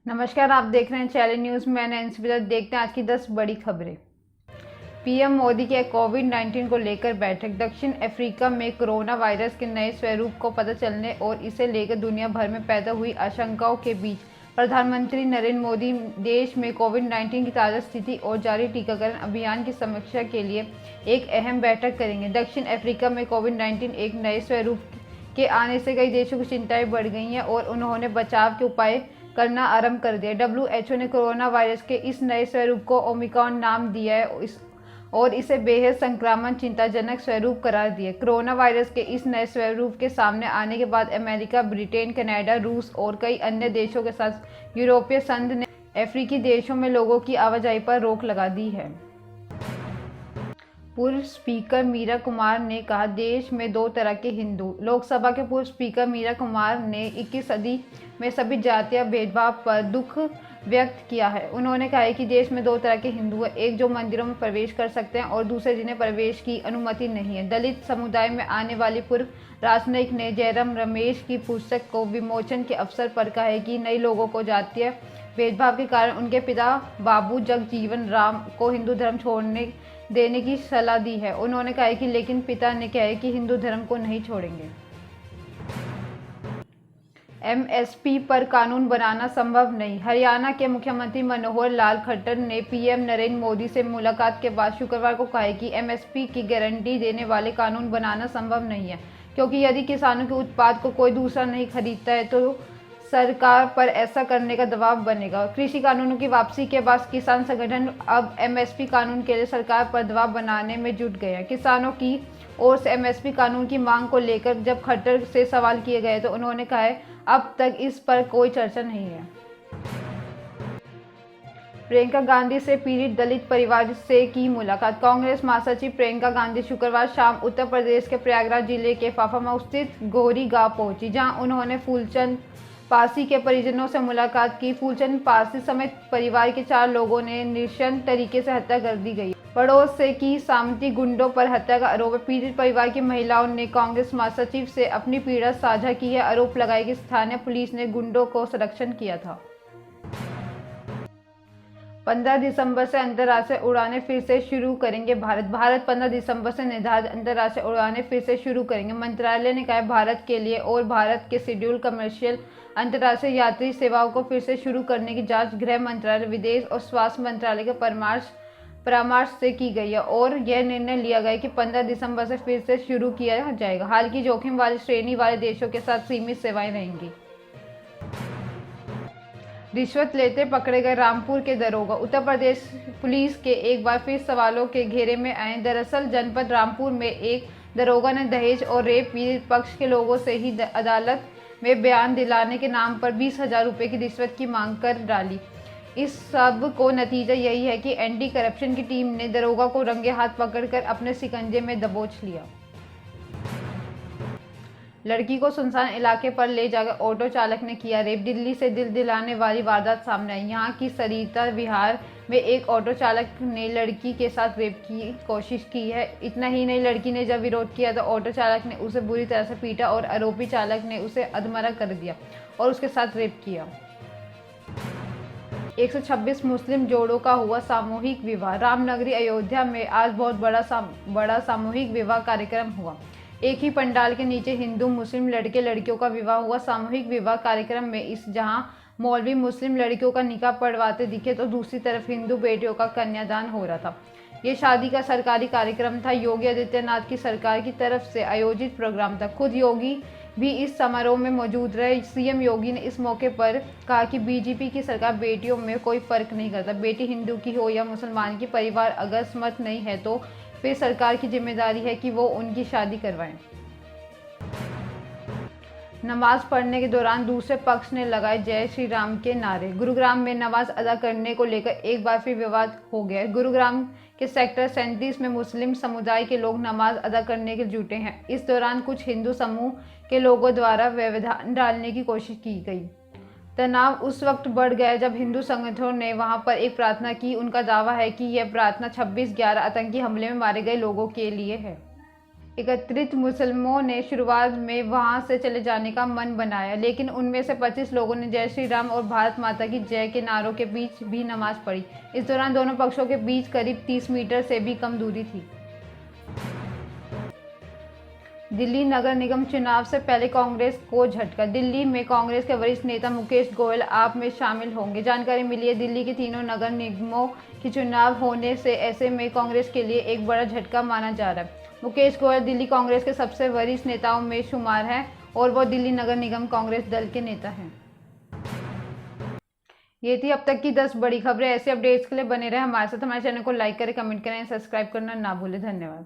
नमस्कार, आप देख रहे हैं चैलेंज न्यूज़। मैं नैन्सी बिदर। देखते हैं आज की 10 बड़ी खबरें। पीएम मोदी की कोविड-19 को लेकर बैठक। दक्षिण अफ्रीका में कोरोना वायरस के नए स्वरूप को पता चलने और इसे लेकर दुनिया भर में पैदा हुई आशंकाओं के बीच प्रधानमंत्री नरेंद्र मोदी देश में कोविड-19 की ताज़ा स्थिति और जारी टीकाकरण अभियान की समीक्षा के लिए एक अहम बैठक करेंगे। दक्षिण अफ्रीका में कोविड-19 एक नए स्वरूप के आने से कई देशों की चिंताएं बढ़ गई हैं और उन्होंने बचाव के उपाय करना आरंभ कर दिया। डब्ल्यूएचओ ने कोरोना वायरस के इस नए स्वरूप को ओमिक्रॉन नाम दिया है और इसे बेहद संक्रामक चिंताजनक स्वरूप करार दिया। कोरोना वायरस के इस नए स्वरूप के सामने आने के बाद अमेरिका, ब्रिटेन, कनाडा, रूस और कई अन्य देशों के साथ यूरोपीय संघ ने अफ्रीकी देशों में लोगों की आवाजाही पर रोक लगा दी है। पूर्व स्पीकर मीरा कुमार ने कहा, देश में दो तरह के हिंदू। लोकसभा के पूर्व स्पीकर मीरा कुमार ने 21 सदी में सभी जातीय भेदभाव पर दुख व्यक्त किया है। उन्होंने कहा है कि देश में दो तरह के हिंदू हैं, एक जो मंदिरों में प्रवेश कर सकते हैं और दूसरे जिन्हें प्रवेश की अनुमति नहीं है। दलित समुदाय में आने वाली पूर्व राजनयिक ने जयराम रमेश की पुस्तक को विमोचन के अवसर पर कहा है कि नए लोगों को जातीय भेदभाव के कारण उनके पिता बाबू जगजीवन राम को हिंदू धर्म छोड़ने देने की सलाह दी है। उन्होंने कहा कि लेकिन पिता ने कहा है कि हिंदू धर्म को नहीं छोड़ेंगे। एमएसपी पर कानून बनाना संभव नहीं। हरियाणा के मुख्यमंत्री मनोहर लाल खट्टर ने पीएम नरेंद्र मोदी से मुलाकात के बाद शुक्रवार को कहा कि एमएसपी की गारंटी देने वाले कानून बनाना संभव नहीं है, क्योंकि यदि किसानों के उत्पाद को कोई दूसरा नहीं खरीदता है तो सरकार पर ऐसा करने का दबाव बनेगा। कृषि कानूनों की वापसी के बाद किसान संगठन अब एमएसपी कानून के लिए सरकार पर दबाव बनाने में जुट गए हैं। किसानों की ओर से एमएसपी कानून की मांग को लेकर जब खट्टर से सवाल किए गए तो उन्होंने कहा है अब तक इस पर कोई चर्चा नहीं है। प्रियंका गांधी से पीड़ित दलित परिवार से की मुलाकात। कांग्रेस महासचिव प्रियंका गांधी शुक्रवार शाम उत्तर प्रदेश के प्रयागराज जिले के फाफामऊ स्थित गोहरी गांव पहुंची, जहां उन्होंने फूलचंद पासी के परिजनों से मुलाकात की। फूलचंद पासी समेत परिवार के 4 लोगों ने नृशंस तरीके से हत्या कर दी गई। पड़ोस से की सामंती गुंडों पर हत्या का आरोप है। पीड़ित परिवार की महिलाओं ने कांग्रेस महासचिव से अपनी पीड़ा साझा की है। आरोप लगाया कि स्थानीय पुलिस ने गुंडों को संरक्षण किया था। 15 दिसंबर से अंतर्राष्ट्रीय उड़ानें फिर से शुरू करेंगे भारत 15 दिसंबर से निर्धारित अंतर्राष्ट्रीय उड़ानें फिर से शुरू करेंगे। मंत्रालय ने कहा भारत के लिए और भारत के शेड्यूल कमर्शियल अंतर्राष्ट्रीय यात्री सेवाओं को फिर से शुरू करने की जांच गृह मंत्रालय, विदेश और स्वास्थ्य मंत्रालय के परामर्श से की गई है और यह निर्णय लिया गया कि 15 दिसंबर से फिर से शुरू किया जाएगा। हाल की जोखिम वाली श्रेणी वाले देशों के साथ सीमित सेवाएं रहेंगी। रिश्वत लेते पकड़े गए रामपुर के दरोगा। उत्तर प्रदेश पुलिस के एक बार फिर सवालों के घेरे में आए। दरअसल जनपद रामपुर में एक दरोगा ने दहेज और रेप पीड़ित पक्ष के लोगों से ही अदालत में बयान दिलाने के नाम पर 20,000 रुपये की रिश्वत की मांग कर डाली। इस सब को नतीजा यही है कि एंटी करप्शन की टीम ने दरोगा को रंगे हाथ पकड़कर अपने शिकंजे में दबोच लिया। लड़की को सुनसान इलाके पर ले जाकर ऑटो चालक ने किया रेप। दिल्ली से दिल दिलाने वाली वारदात सामने आई। यहाँ की सरिता विहार में एक ऑटो चालक ने लड़की के साथ रेप की कोशिश की है। इतना ही नहीं, लड़की ने जब विरोध किया तो ऑटो चालक ने उसे बुरी तरह से पीटा और आरोपी चालक ने उसे अधमरा कर दिया और उसके साथ रेप किया। 126 मुस्लिम जोड़ों का हुआ सामूहिक विवाह। रामनगरी अयोध्या में आज बहुत बड़ा सामूहिक विवाह कार्यक्रम हुआ। एक ही पंडाल के नीचे हिंदू मुस्लिम लड़के लड़कियों का विवाह हुआ। सामूहिक विवाह कार्यक्रम में जहां मौलवी मुस्लिम लड़कियों का निकाह पढ़वाते दिखे तो दूसरी तरफ हिंदू बेटियों का कन्यादान हो रहा था। ये शादी का सरकारी कार्यक्रम था। योगी आदित्यनाथ की सरकार की तरफ से आयोजित प्रोग्राम था। खुद योगी भी इस समारोह में मौजूद रहे। सीएम योगी ने इस मौके पर कहा कि बीजेपी की सरकार बेटियों में कोई फर्क नहीं करता। बेटी हिंदू की हो या मुसलमान की, परिवार अगर सहमत नहीं है तो फिर सरकार की जिम्मेदारी है कि वो उनकी शादी करवाएं। नमाज पढ़ने के दौरान दूसरे पक्ष ने लगाए जय श्री राम के नारे। गुरुग्राम में नमाज अदा करने को लेकर एक बार फिर विवाद हो गया है। गुरुग्राम के सेक्टर 37 में मुस्लिम समुदाय के लोग नमाज अदा करने के जुटे हैं। इस दौरान कुछ हिंदू समूह के लोगों द्वारा व्यवधान डालने की कोशिश की गई। तनाव उस वक्त बढ़ गया जब हिंदू संगठनों ने वहां पर एक प्रार्थना की। उनका दावा है कि यह प्रार्थना 26/11 आतंकी हमले में मारे गए लोगों के लिए है। एकत्रित मुसलमानों ने शुरुआत में वहां से चले जाने का मन बनाया, लेकिन उनमें से 25 लोगों ने जय श्री राम और भारत माता की जय के नारों के बीच भी नमाज पढ़ी। इस दौरान दोनों पक्षों के बीच करीब 30 मीटर से भी कम दूरी थी। दिल्ली नगर निगम चुनाव से पहले कांग्रेस को झटका। दिल्ली में कांग्रेस के वरिष्ठ नेता मुकेश गोयल आप में शामिल होंगे। जानकारी मिली है, दिल्ली के तीनों नगर निगमों के चुनाव होने से ऐसे में कांग्रेस के लिए एक बड़ा झटका माना जा रहा है। मुकेश गोयल दिल्ली कांग्रेस के सबसे वरिष्ठ नेताओं में शुमार हैं और वो दिल्ली नगर निगम कांग्रेस दल के नेता हैं। ये थी अब तक की 10 बड़ी खबरें। ऐसे अपडेट्स के लिए बने रहे हमारे साथ। हमारे चैनल को लाइक करें, कमेंट करें, सब्सक्राइब करना ना भूलें। धन्यवाद।